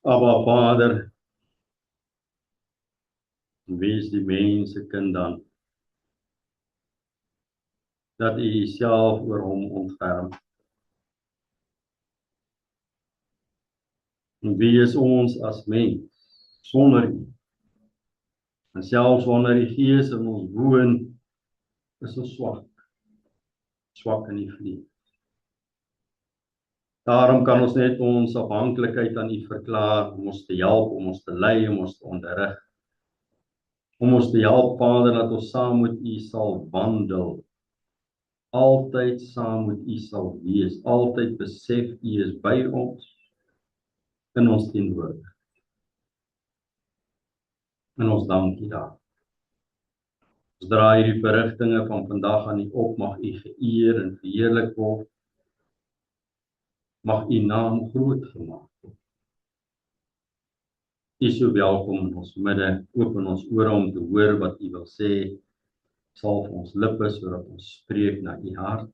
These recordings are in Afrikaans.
Abba Vader, wie is die mens se kind dan? Dat U self oor hom ontferm. En wie is ons as mens sonder U? En selfs wanneer die Gees in ons woon, is ons swak in die vlees. Daarom kan ons net ons afhanklikheid aan U verklaar, om ons te help, om ons te lei, om ons te onderrig. Om ons te help, Vader, dat ons saam met U sal wandel. Altyd saam met U sal wees, altyd besef U is by ons, in ons teenwoordig. En ons dank U daar. Ons draai hierdie verrigtinge van vandag aan U op, mag U geëer en verheerlik word. Mag U naam groot gemaak word. U is so welkom in ons midde, open ons ore om te hoor wat U wil sê, salf ons lippe sodat ons spreek na U hart.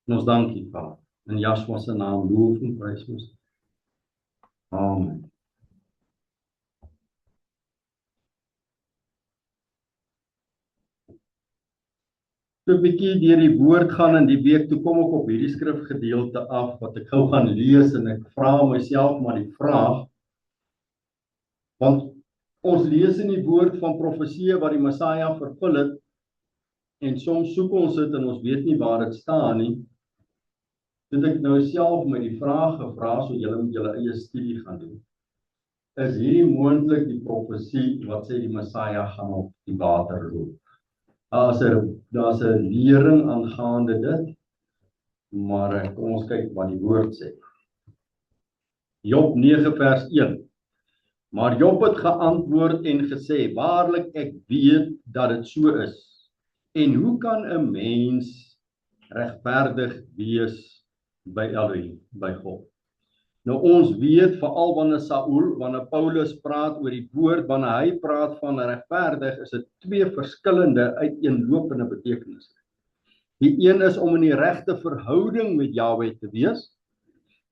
En ons dank U, Vader, in Yahshua se naam loof en prys ons. Amen. So 'n bietjie deur die woord gaan in die week, toe kom ek op hierdie skrifgedeelte af, wat ek gou gaan lees, en ek vra myself maar die vraag, want ons lees in die woord van profeseë wat die Messiah vervul het, en soms soek ons dit en ons weet nie waar dit staan nie. Dit ek nou self met die vraag gevra, so julle moet julle eie studie gaan doen. Is hierdie moontlik die profesie wat sê die Messiah gaan op die water loop? Daar's 'n lering aangaande dit, maar kom ons kyk wat die woord sê. Job 9 vers 1. Maar Job het geantwoord en gesê, waarlik ek weet dat dit so is. En hoe kan 'n mens regverdig wees by Elohim, by God? Nou ons weet, veral wanneer Paulus praat oor die woord, wanneer hy praat van regverdig, is dit twee verskillende uiteenlopende betekenisse. Die een is om in die regte verhouding met Yahweh te wees,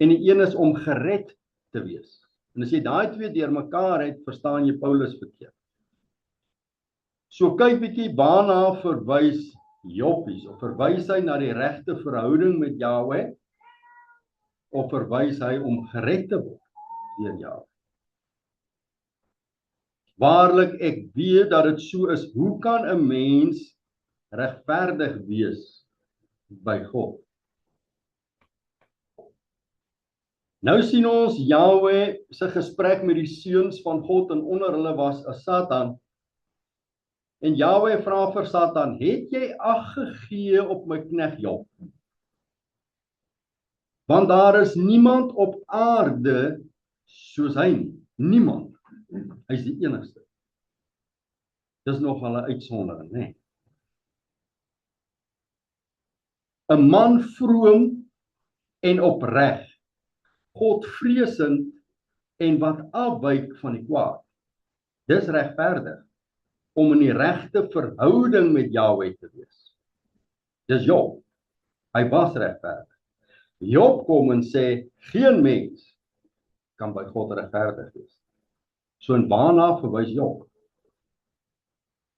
en die een is om gered te wees. En as jy daai twee deurmekaar het, verstaan jy Paulus verkeerd. So kyk bietjie waarna verwys Job hier, of verwys hy na die regte verhouding met Yahweh, of verwys hy om gered te word deur Yahweh? Waarlik ek weet dat dit so is, hoe kan 'n mens regverdig wees by God? Nou sien ons Yahweh se gesprek met die seuns van God, en onder hulle was 'n Satan. En Yahweh vra vir Satan, het jy ag gegee op my knegt Job? Want daar is niemand op aarde soos hy nie. Niemand. Hy is die enigste. Dis nog wel 'n uitsondering, né? 'n man vroom en opreg, Godvreesend en wat afwyk van die kwaad. Dis regverdig, om in die regte verhouding met Yahweh te wees. Dis Job. Hy was regverdig. Job kom en sê, geen mens kan by God regverdig wees. So in waarna verwys Job?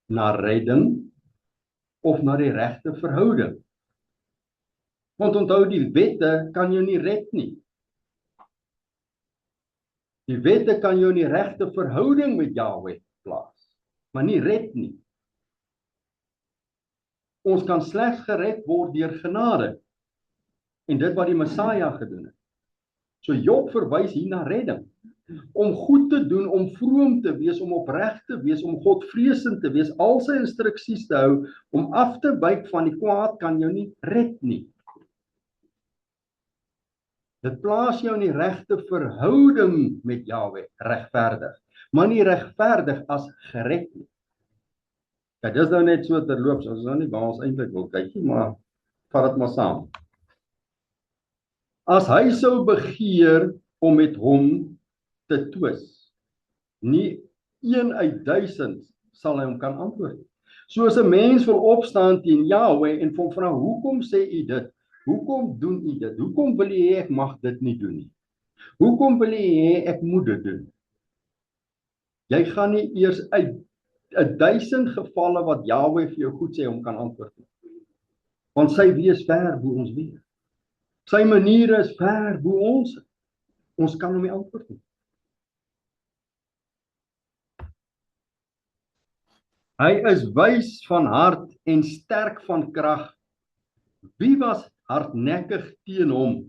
Na redding of na die regte verhouding? Want onthou, die wette kan jou nie red nie. Die wette kan jou in die regte verhouding met Yahweh plaas, maar nie red nie. Ons kan slegs gered word deur genade, en dit wat die Messiah gedoen het. So Job verwys hier na redding, om goed te doen, om vroom te wees, om opreg te wees, om Godvreesend te wees, al sy instruksies te hou, om af te wyk van die kwaad, kan jou nie red nie. Dit plaas jou in die regte verhouding met Yahweh, regverdig, maar nie regverdig as gered nie. Kijk, dis nou net so terloops, ons is nou nie waar ons eintlik wil kyk nie, maar vat dit maar saam. As hy sou begeer om met hom te twis, nie 1 uit 1000 sal hy hom kan antwoord. Soos 'n mens wil opstaan teen Yahweh en hom vra, hoekom sê u dit? Hoekom doen u dit? Hoekom wil u hê ek mag dit nie doen nie? Hoekom wil jy hê ek moet dit doen? Jy gaan nie eers uit 1000 gevalle wat Jahwe vir jou goed sê om kan antwoord nie. Want sy wees ver bo ons weet. Sy maniere is ver bo ons. Ons kan hom nie antwoord nie. Hy is wys van hart en sterk van krag. Wie was hardnekkig teen hom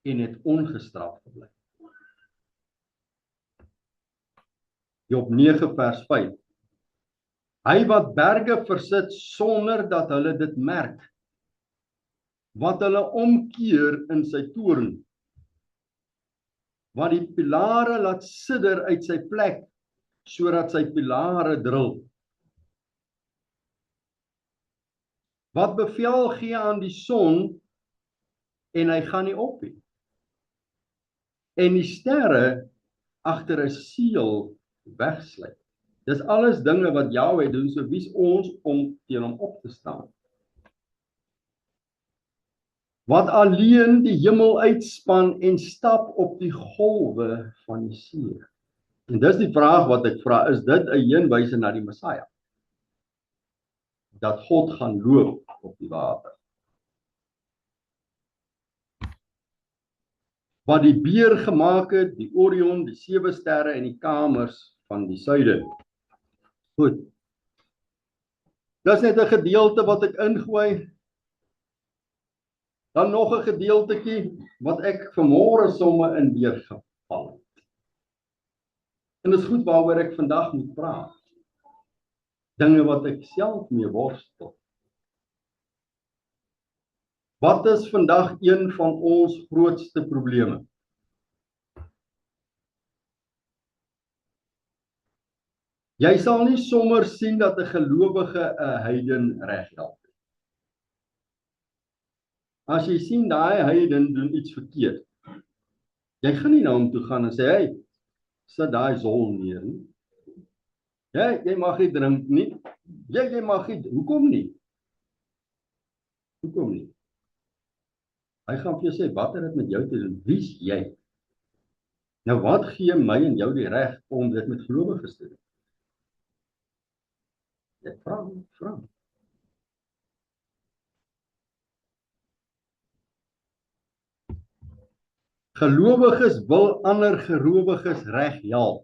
en het ongestraf gebly? Job 9 vers 5. Hy wat berge versit sonder dat hulle dit merk, wat hulle omkeer in sy toorn, wat die pilare laat sidder uit sy plek, sodat sy pilare dril. Wat bevel gee aan die son en hy gaan nie op nie. En die sterre agter 'n seël wegsluit. Dis alles dinge wat Jahwe doen, so wie's ons om teen hom op te staan? Wat alleen die hemel uitspan en stap op die golwe van die see. En dis die vraag wat ek vra, is dit 'n heenwyse na die Messia? Dat God gaan loop op die water. Wat die beer gemaak het, die Orion, die 7 sterre en die kamers van die suide. Goed. Dis net 'n gedeelte wat ek ingooi. Dan nog 'n gedeeltetjie wat ek vanmôre somme in weer geval het. En dis goed waaroor ek vandag moet praat. Dinge wat ek self mee worstel. Wat is vandag een van ons grootste probleme? Jy sal nie sommer sien dat 'n gelowige 'n heiden reghelp. As jy sien daai heiden doen iets verkeerd, jy gaan nie na hom toe gaan en sê, hey, sit daai zol neer nie. Jy mag nie drink nie. Jy mag nie, hoekom nie? Hoekom nie? Hy gaan vir jou sê, wat het dit met jou te doen? Wie's jy? Nou wat gee my en jou die reg om dit met gelowiges te doen? Ek vra. Gelowiges wil ander gelowiges reg help.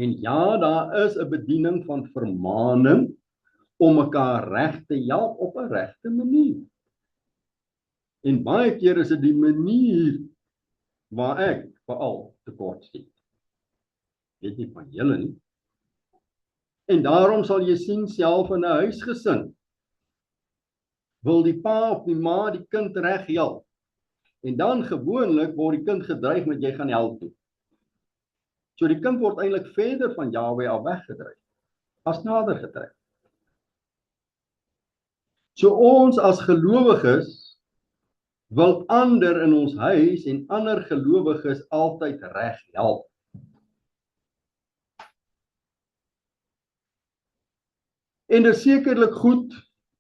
En ja, daar is 'n bediening van vermaaning om mekaar reg te help op 'n regte manier. En baie keer is dit die manier waar ek veral tekort skiet. Weet nie van julle nie. En daarom sal jy sien self in 'n huisgesin wil die pa of die ma die kind reg help. En dan gewoonlik word die kind gedreig met jy gaan help toe. So die kind word eintlik verder van Jahwe af weggedryf, as nader getrek. So ons as gelowiges wil ander in ons huis en ander gelowiges altyd reg help. En dit is sekerlik goed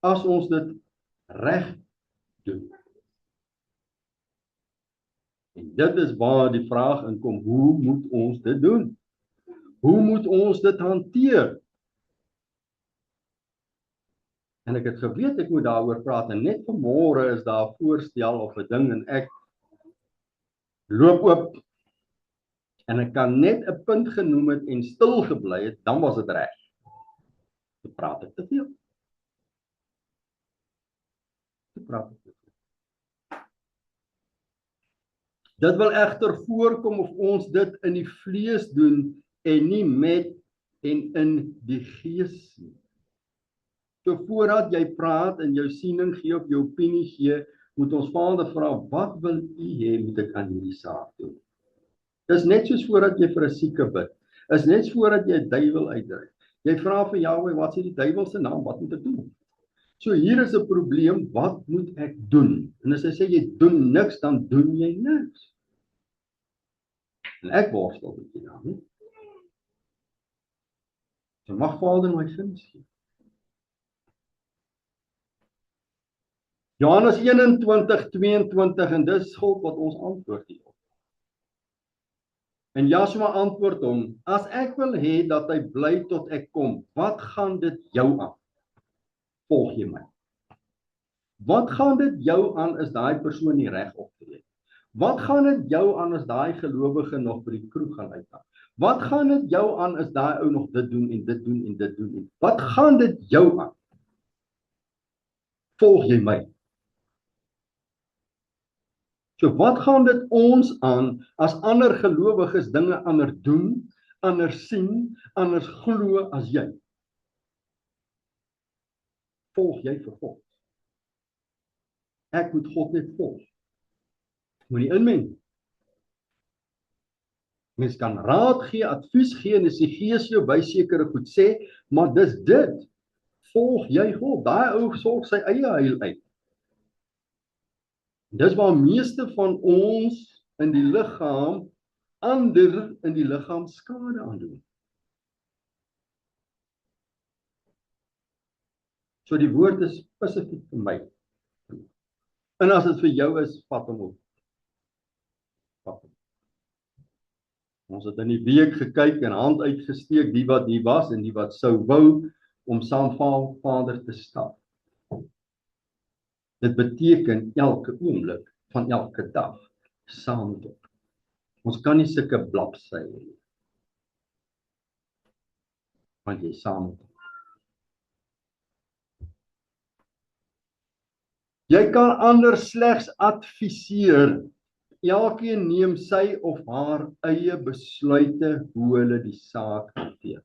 as ons dit reg doen. En dit is waar die vraag inkom, hoe moet ons dit doen? Hoe moet ons dit hanteer? En ek het geweet ek moet daaroor praat en net vanmôre is daar 'n voorstel of 'n ding en ek loop oop en ek kan net 'n punt genoem het en stil gebly het, dan was dit reg. Ek praat ek te veel. Dit wil egter voorkom of ons dit in die vlees doen en nie met en in die gees nie. So voordat jy praat en jou siening gee of jou opinie gee, moet ons Vader vra, wat wil U hê moet ek aan hierdie saak doen? Dis net soos voordat jy vir 'n sieke bid. Is net voordat jy 'n duiwel uitdryf. Jy vra vir Jahwe, wat is die duiwel se naam? Wat moet ek doen? So hier is 'n probleem, wat moet ek doen? En as hy sê jy doen niks, dan doen jy niks. En ek worstel met dit daarmee. So mag Vader my guns gee. Johannes 21:22 en dis God wat ons antwoord hierop. En Joshua antwoord hom, as ek wil hê dat hy bly tot ek kom, wat gaan dit jou aan? Volg jy my? Wat gaan dit jou aan as daai persoon nie reg optree? Wat gaan dit jou aan as daai gelowige nog by die kroeg gaan uitgaan? Wat gaan dit jou aan as daai ou nog dit doen en dit doen en dit doen? Wat gaan dit jou aan? Volg jy my? So wat gaan dit ons aan as ander gelowiges dinge anders doen, anders sien, anders glo as jy? Volg jy vir God? Ek moet God net volg. Moenie inmeng. Mens kan raad gee, advies gee en as die Gees jou by sekere goed sê, maar dis dit. Volg jy God? Daai ou sorg sy eie heil uit. Dis waar meeste van ons in die liggaam ander in die liggaam skade aandoen. So die woord is spesifiek vir my. En as dit vir jou is, vat hom op. Vat hom. Ons het in die week gekyk en hand uitgesteek, die wat hier was en die wat sou wou, om saam Vader te stap. Dit beteken elke oomblik van elke dag saam met hom. Ons kan nie sulke blapsy hê, want jy saam met hom. Jy kan ander slegs adviseer. Elkeen neem sy of haar eie besluite hoe hulle die saak hanteer.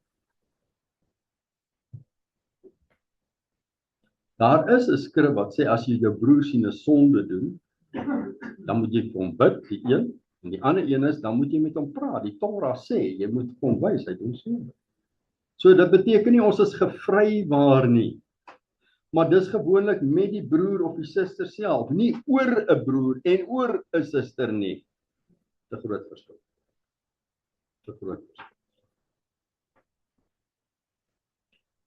Daar is 'n skrif wat sê as jy jou broer sien 'n sonde doen, dan moet jy vir hom bid, die een, en die ander een is dan moet jy met hom praat. Die Torah sê jy moet vir hom wys hy doen sonde. So dit beteken nie ons is gevrywaar nie. Maar dis gewoonlik met die broer of die suster self, nie oor 'n broer en oor 'n suster nie. Te groot verskil. Te groot verskil.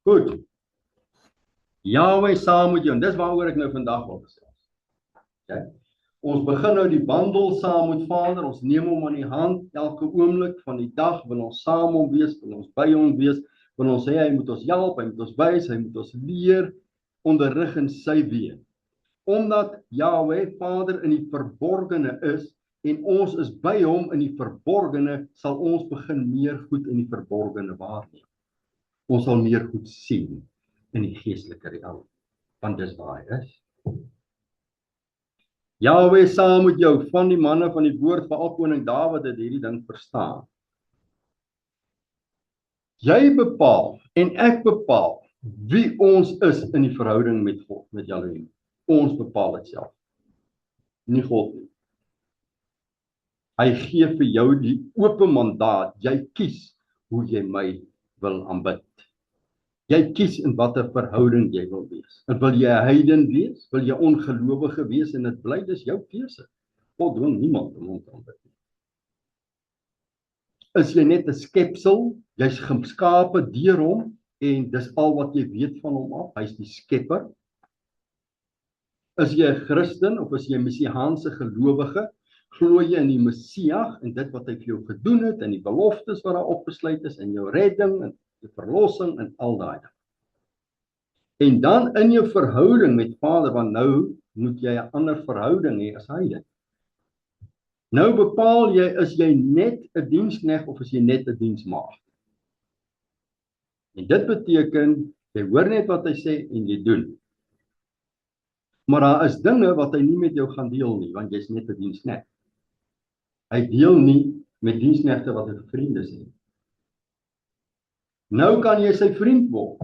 Goed. Yahweh saam met jou, en dis waaroor ek nou vandag wil gesels. Okay? Ons begin nou die wandel saam met Vader, ons neem hom aan die hand, elke oomblik van die dag wil ons saam hom wees, wil ons by hom wees, wil ons sê hy moet ons help, hy moet ons wys, hy moet ons leer, onderrig in sy weë. Omdat Yahweh Vader in die verborgene is en ons is by hom in die verborgene, sal ons begin meer goed in die verborgene waarneem. Ons sal meer goed sien in die geestelike realiteit, want dis waar hy is. Yahweh saam met jou, van die manne van die woord, veral koning Dawid het hierdie ding verstaan. Jy bepaal en ek bepaal wie ons is in die verhouding met God, met Yahweh. Ons bepaal dit self. Nie God nie. Hy gee vir jou die oop mandaat. Jy kies hoe jy my wil aanbid. Jy kies in watter verhouding jy wil wees. En wil jy 'n heiden wees? Wil jy ongelowige wees en dit bly dis jou keuse. God dwing niemand om hom te aanbid nie. Is jy net 'n skepsel? Jy's geskape deur hom en dis al wat jy weet van hom af. Hy's die skepper. Is jy 'n Christen of is jy 'n messiaanse gelowige? Glo jy in die Messias en dit wat hy vir jou gedoen het en die beloftes wat daar opgesluit is en jou redding en die verlossing en al daai dinge. En dan in jou verhouding met Vader, want nou moet jy 'n ander verhouding hê as hy. Nou bepaal jy, is jy net 'n diensknegt of is jy net 'n diensmaagd? En dit beteken, jy hoor net wat hy sê en jy doen. Maar daar is dinge wat hy nie met jou gaan deel nie, want jy's net 'n diensknegt. Hy deel nie met diensknegte wat hy vriende is nie. Nou kan jy sy vriend word.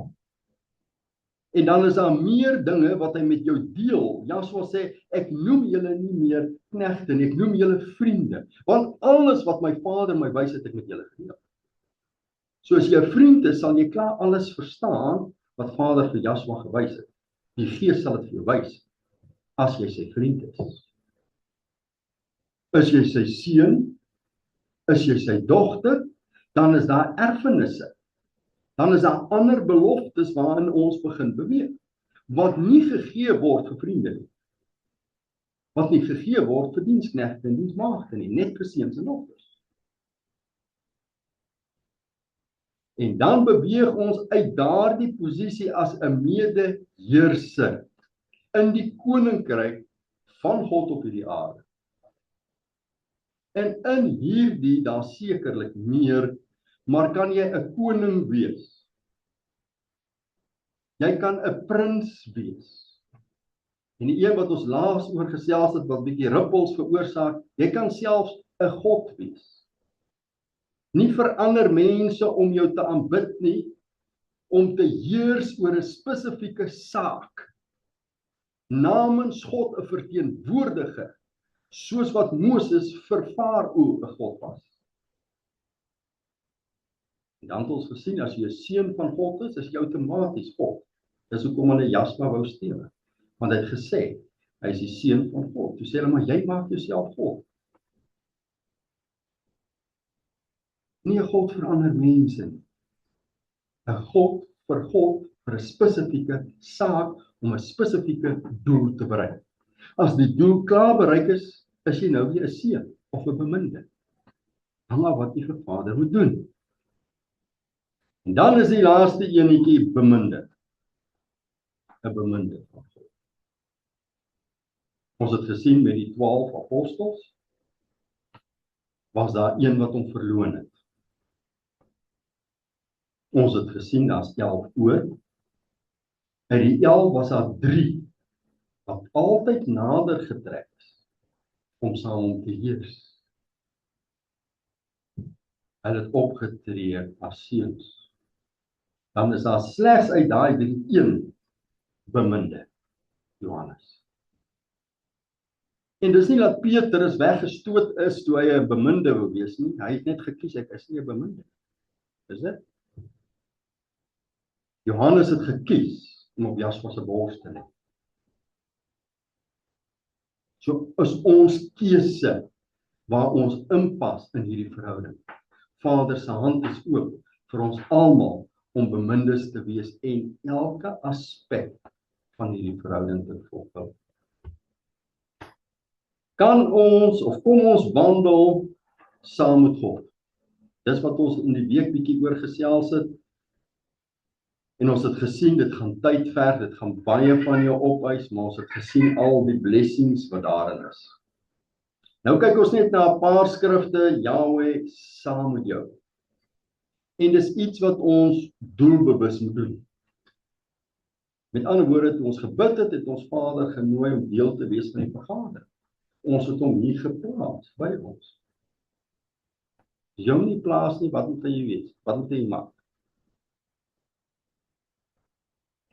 En dan is daar meer dinge wat hy met jou deel. Joshua sê, ek noem julle nie meer knegte nie, ek noem julle vriende. Want alles wat my Vader my wys het ek met julle gedeel. So as jy 'n vriend is, sal jy klaar alles verstaan wat Vader vir Joshua gewys het. Die Gees sal dit vir jou wys as jy sy vriend is. Is jy sy seun? Is jy sy dogter? Dan is daar erfenisse. Dan is daar ander beloftes waarin ons begin beweeg. Wat nie gegee word vir vriende nie. Wat nie gegee word vir diensknegte en diensmaagde nie, net vir seuns en dogters. En dan beweeg ons uit daardie posisie as 'n mede-heerser in die koninkryk van God op hierdie aarde. En in hierdie dan sekerlik meer, maar kan jy 'n koning wees? Jy kan 'n prins wees. En die een wat ons laas oor gesels het, wat bietjie rippels veroorsaak, jy kan selfs 'n God wees. Nie vir ander mense om jou te aanbid nie, om te heers oor 'n spesifieke saak, namens God 'n verteenwoordiger, soos wat Moses vir Farao 'n God was. En dan het ons gesien, as jy 'n seun van God is jy outomaties God. Dis hoekom hulle Jasper wou steel. Want hy het gesê, hy is die seun van God. Toe sê hulle, maar jy maak jouself God. Nie 'n God vir ander mense nie. 'n God vir 'n spesifieke saak, om 'n spesifieke doel te bereik. As die doel klaar bereik is jy nou weer 'n seun of 'n beminde. Hang af wat jy vir Vader moet doen. En dan is die laaste enetjie beminde. 'n Beminde van God. Ons het gesien met die 12 apostels, was daar een wat hom verloon het. Ons het gesien, daar's 11 oor. Uit die 11 was daar 3 wat altyd nader getrek is om saam te heers. Hulle het opgetree as seuns. Dan is daar slegs uit daai 3 een beminde, Johannes. En dis nie dat Petrus weggestoot is toe hy 'n beminde wou wees nie. Hy het net gekies, ek is nie 'n beminde. Is dit? Johannes het gekies om op Jasper se bors te lê. So is ons keuse waar ons inpas in hierdie verhouding. Vader se hand is oop vir ons almal om bemindes te wees en elke aspek van hierdie verhouding te vervul. Kan ons of kom ons wandel saam met God? Dis wat ons in die week bietjie oor gesels het. En ons het gesien, dit gaan tyd verg, dit gaan baie van jou opeis, maar ons het gesien al die blessings wat daarin is. Nou kyk ons net na 'n paar skrifte, Yahweh saam met jou. En dis iets wat ons doelbewus moet doen. Met ander woorde, toe ons gebid het, het ons Vader genooi om deel te wees van die vergadering. Ons het hom hier geplaas by ons. As jy hom nie plaas nie, wat moet jy wees? Wat moet jy maak?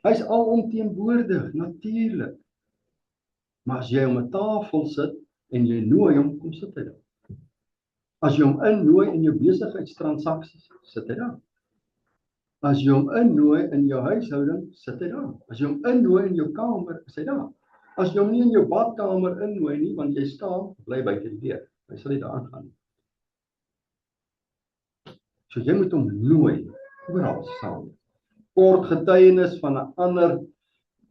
Hy is alomteenwoordig, natuurlik. Maar as jy om 'n tafel sit en jy nooi hom, kom sit hy daar. As jy hom innooi in jou besigheidstransaksies, sit hy daar. As jy hom innooi in jou huishouding, sit hy daar. As jy hom innooi in jou kamer, is hy daar. As jy hom nie in jou badkamer innooi nie, want jy skaam, bly buite die deur. Hy sal nie daar aangaan. So jy moet hom nooi, oral saam. Kort getuienis van 'n ander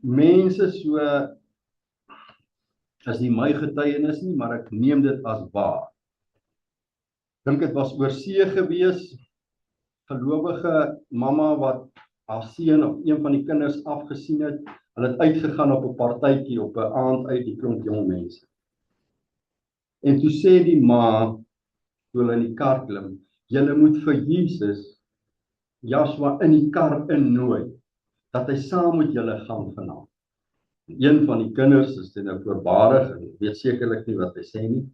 mense, so as nie my getuienis nie, maar ek neem dit as waar. Dink dit was oor see gewees, gelowige mamma wat haar seun of een van die kinders afgesien het, hulle het uitgegaan op 'n partytjie op 'n aand uit, die klomp jong mense. En toe sê die ma, toe hulle in die kar klim, julle moet vir Jesus Joshua in die kar innooi, dat hy saam met julle gaan vanaand. Een van die kinders is dit nou voorbarig en weet sekerlik nie wat hy sê nie.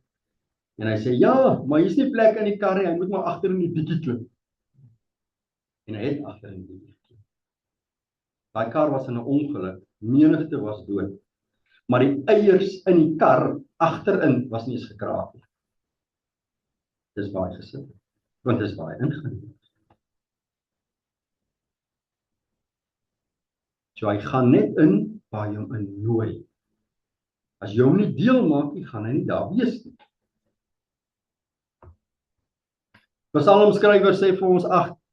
En hy sê, ja, maar hier's nie plek in die kar nie, hy moet maar agter in die bietjie klim. En hy het agter in die bietjie geklim. Daai kar was in 'n ongeluk, menigte was dood. Maar die eiers in die kar agterin was nie eens gekraak nie. Dis baie gesit, want dis baie ingeneem. So hy gaan net in waar jy hom innooi. As jy hom nie deel maak nie, gaan hy nie daar wees nie. Psalmskrywer sê vir ons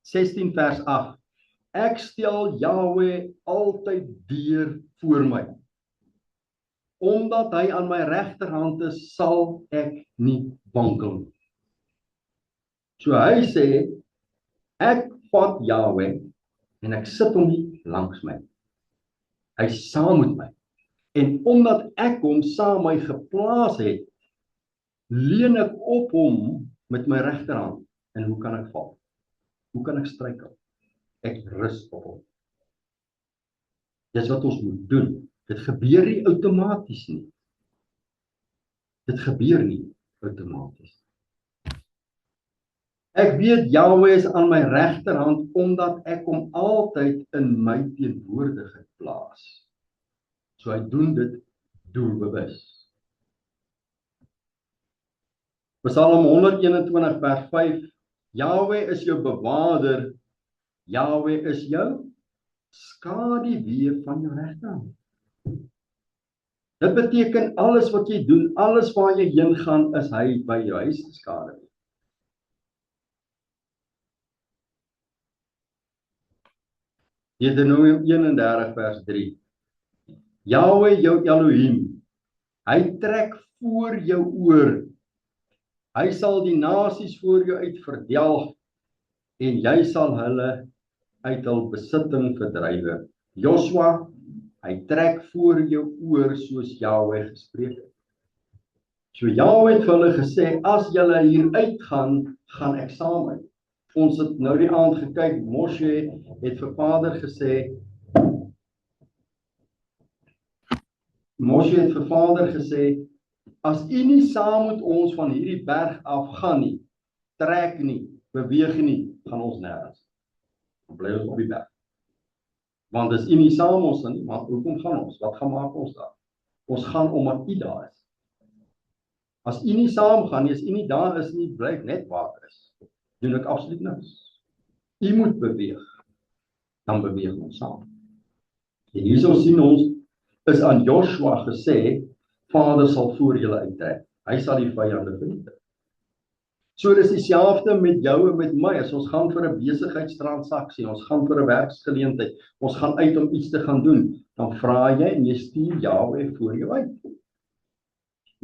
16 vers 8. Ek stel Yahweh altyd deur voor my. Omdat hy aan my regterhand is, sal ek nie wankel nie. So hy sê, ek vat Yahweh en ek sit hom nie langs my. Hy is saam met my. En omdat ek hom saam my geplaas het, leun ek op hom met my regterhand. En hoe kan ek val? Hoe kan ek struikel? Ek rus op hom. Dis wat ons moet doen. Dit gebeur nie outomaties nie. Dit gebeur nie outomaties. Ek weet Yahweh is aan my regterhand omdat ek hom altyd in my teenwoordigheid plaas. So hy doen dit doelbewus. Psalm 121 vers 5. Yahweh is jou bewaarder. Yahweh is jou skaduwee van jou regterhand. Dit beteken alles wat jy doen, alles waar jy heen gaan, is hy by jou huis skaduwee. Deuteronomium 31 vers 3. Yahweh jou Elohim, hy trek voor jou oor. Hy sal die nasies voor jou uit verdelg en jy sal hulle uit hul besitting verdrywe. Joshua, hy trek voor jou oor soos Yahweh gespreek het. So Yahweh het vir hulle gesê, as julle hier uitgaan, gaan ek saam uit. Ons het nou die aand gekyk, Moshe het vir Vader gesê, as u nie saam met ons van hierdie berg af gaan nie, trek nie, beweeg nie, gaan ons nêrens. Dan bly ons op die berg. Want as u nie saam ons nie, maar hoekom gaan ons? Wat gaan maak ons daar? Ons gaan omdat u daar is. As u nie saam gaan nie, as u nie daar is nie, bly net waar is. Doen ek absoluut niks. U moet beweeg, dan beweeg ons saam. En hierso sien ons, is aan Joshua gesê, Vader sal voor julle uittrek. Hy sal die vyande vernietig. So dis dieselfde met jou en met my. As ons gaan vir 'n besigheidstransaksie, ons gaan vir 'n werksgeleentheid, ons gaan uit om iets te gaan doen, dan vra jy en jy stuur Yahweh voor jou uit.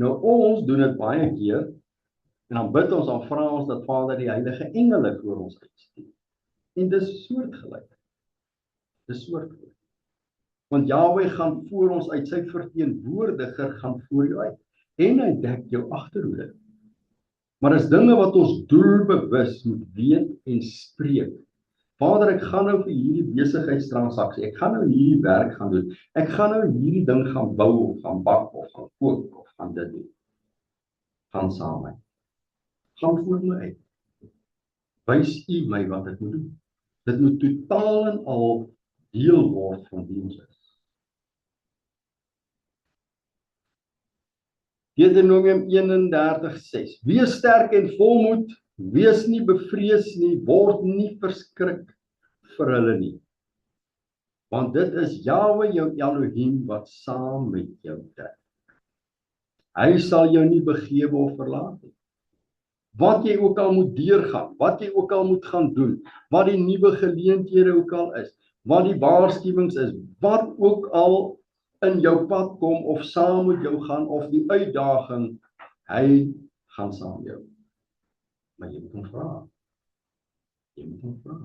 Nou ons doen dit baie keer, en dan bid ons, dan vra ons dat Vader die heilige engele voor ons uitstuur. En dis soortgelyk. Dis soortgelyk. Want Yahweh gaan voor ons uit, sy verteenwoordiger gaan voor jou uit. En hy dek jou agterhoede. Maar is dinge wat ons doelbewus moet weet en spreek. Vader, ek gaan nou vir hierdie besigheidstransaksie, ek gaan nou hierdie werk gaan doen, ek gaan nou hierdie ding gaan bou, of gaan bak, of gaan kook, of gaan dit doen. Gaan saam met. Gaan voor my uit. Wys u my wat ek moet doen. Dit moet totaal en al deel word van wie ons is. Deuteronomium 31:6. Wees sterk en volmoed, wees nie bevrees nie, word nie verskrik vir hulle nie. Want dit is Yahweh jou Elohim wat saam met jou trek. Hy sal jou nie begewe of verlaat nie. Wat jy ook al moet deurgaan, wat jy ook al moet gaan doen, wat die nuwe geleenthede ook al is, wat die waarskuwings is, wat ook al in jou pad kom, of saam met jou gaan, of die uitdaging, hy gaan saam met jou. Maar jy moet hom vra. Jy moet hom vra.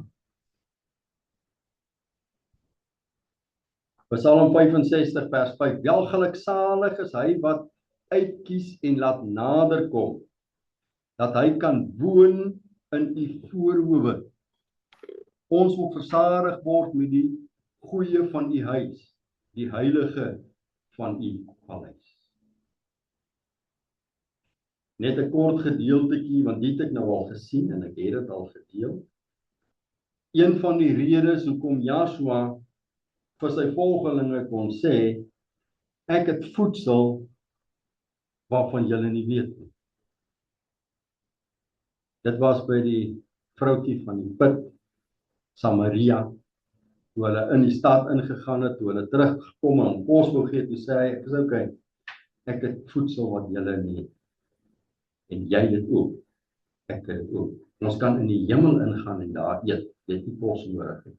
Psalm 65 vers 5. Welgeluksalig is hy wat uitkies en laat naderkom, dat hy kan woon in u voorhoewe. Ons moet versadig word met die goeie van u huis, die heilige van u paleis. Net 'n kort gedeeltetjie, want dit het ek nou al gesien en ek het dit al gedeel. Een van die redes hoekom Joshua vir sy volgelinge kon sê, ek het voedsel waarvan julle nie weet nie. Dit was by die vroukie van die put, Samaria, toe hulle in die stad ingegaan het, toe hulle teruggekom en kos wou gee, toe sê hy, ek is okay, ek het voedsel wat julle nie het. En jy dit ook, ek het ook. Ons kan in die hemel ingaan en daar eet, jy het nie kos nodig nie.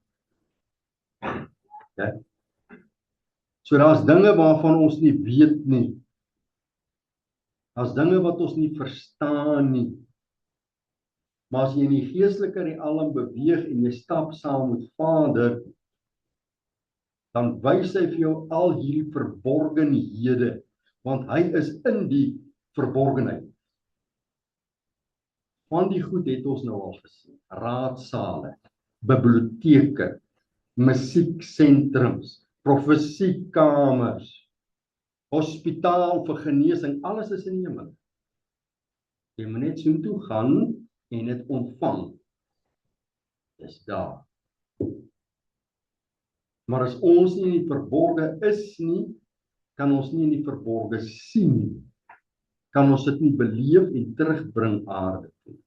Okay? So daar's dinge waarvan ons nie weet nie. Daar's dinge wat ons nie verstaan nie. Maar as jy in die geestelike realm beweeg en jy stap saam met Vader, dan wys hy vir jou al hierdie verborgenhede, want hy is in die verborgenheid. Van die goed het ons nou al gesien. Raadsale, biblioteke, musieksentrums, profesiekamers, hospitaal vir genesing, alles is in die hemel. Jy moet net so toe gaan en dit ontvang. Dis daar. Maar as ons nie in die verborge is nie, kan ons nie in die verborge sien nie. Kan ons dit nie beleef en terugbring aarde toe.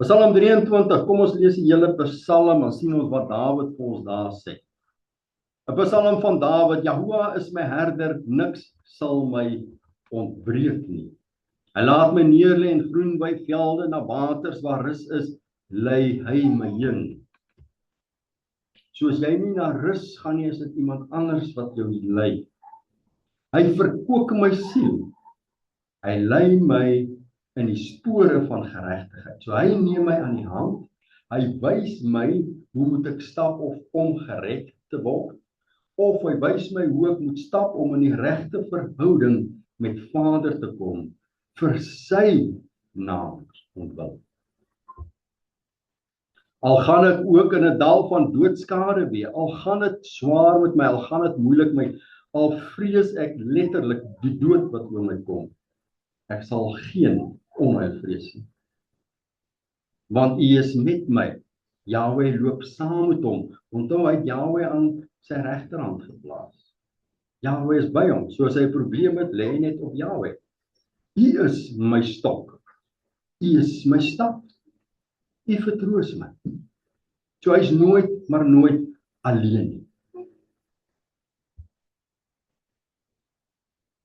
Psalm 23, kom ons lees die hele Psalm en sien ons wat Dawid vir ons daar sê. 'n Psalm van Dawid, Jahoua is my herder, niks sal my ontbreek nie. Hy laat my neerlê in groen weivelde, na waters waar rus is, lei hy my heen. So as jy nie na rus gaan nie, is dit iemand anders wat jou lei. Hy verkoop my siel. Hy lei my in die spore van geregtigheid. So hy neem my aan die hand. Hy wys my hoe moet ek stap om gered te word. Of hy wys my hoe ek moet stap om in die regte verhouding met Vader te kom vir sy naam ontwil. Al gaan ek ook in 'n dal van doodskade wees, al gaan dit swaar met my, al gaan dit moeilik met my, al vrees ek letterlik die dood wat oor my kom, ek sal geen onheil vrees nie. Want U is met my. Jahwe loop saam met hom. Onthou hy het Jahwe aan sy regterhand geplaas. Jahwe is by hom. So as hy 'n probleem het, lê hy net op Jahwe. U is my stok. U is my staf. U vertroos my. So hy's nooit, maar nooit alleen nie.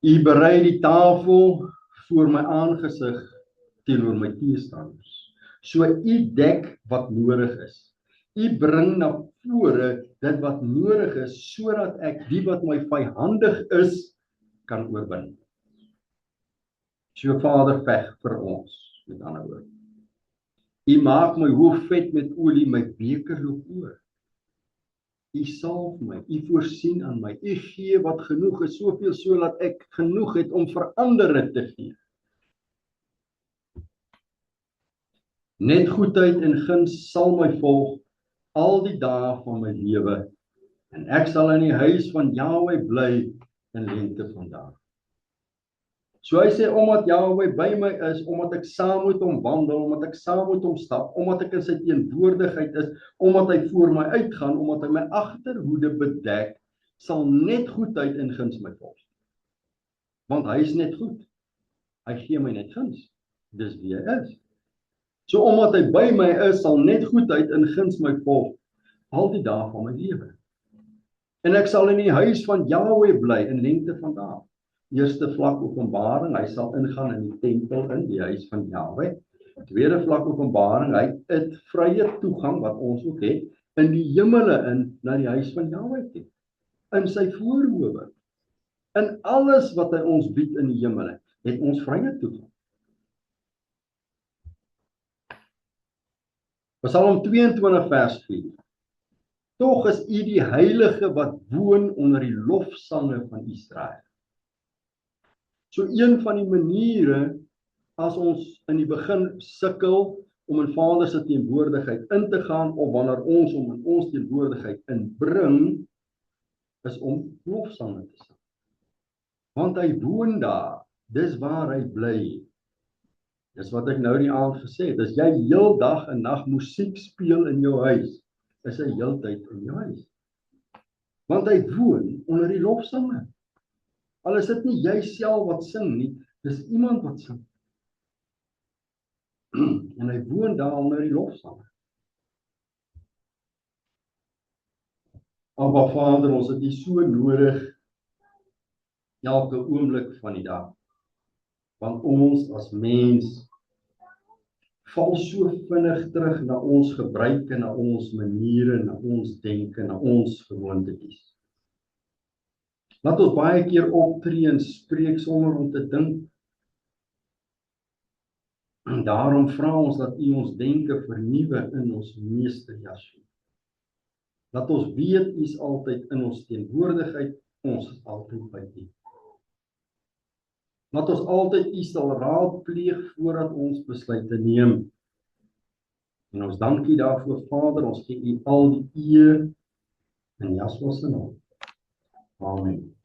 U berei die tafel voor my aangesig teenoor my teestanders. So u dek wat nodig is. U bring na vore dit wat nodig is, sodat ek die wat my vyhandig is, kan oorwin. So Vader veg vir ons, met ander woorde. U maak my hoof vet met olie, my beker loop oor. U salf my, u voorsien aan my, u gee wat genoeg is, soveel sodat ek genoeg het om vir ander te gee. Net goedheid en guns sal my volg al die dae van my lewe, en ek sal in die huis van Jahwe bly in lengte van dae. So hy sê, omdat Jahwe by my is, omdat ek saam met hom wandel, omdat ek saam met hom stap, omdat ek in sy teenwoordigheid is, omdat hy voor my uitgaan, omdat hy my agterhoede bedek, sal net goedheid en guns my volg. Want hy is net goed. Hy gee my net guns. Dis wie hy is. So omdat hy by my is, sal net goedheid en guns my volg al die dae van my lewe. En ek sal in die huis van Jahwe bly in lengte van dae. Eerste vlak Openbaring, hy sal ingaan in die tempel in die huis van Jahwe. Tweede vlak Openbaring, hy het vrye toegang wat ons ook het in die hemele in na die huis van Jahwe toe. In sy voorhoewe. In alles wat hy ons bied in die hemele, het ons vrye toegang. Psalm 22 vers 4. Tog is U die heilige wat woon onder die lofsange van Israel. So een van die maniere as ons in die begin sukkel om in Vader se teenwoordigheid in te gaan, of wanneer ons om in ons teenwoordigheid inbring, is om lofsange te sing. Want hy woon daar, dis waar hy bly. Dis wat ek nou die aand gesê het, as jy heel dag en nag musiek speel in jou huis, is hy heeltyd in jou huis. Want hy woon onder die lofsange. Al is dit nie jy self wat sing nie, dis iemand wat sing. En hy woon daar onder die lofsange. Aba Vader, ons het U so nodig elke oomblik van die dag. Want ons as mens val so vinnig terug na ons gebruike, na ons maniere, na ons denke, na ons gewoontetjies. Laat ons baie keer optree en spreek sonder om te dink. Daarom vra ons dat U ons denke vernuwe in ons Meester Yeshua. Laat ons weet U is altyd in ons teenwoordigheid, ons is altyd by U. Laat ons altyd U sal raadpleeg voordat ons besluite neem. En ons dank U daarvoor, Vader, ons gee U al die eer in Yeshua se naam. Amen.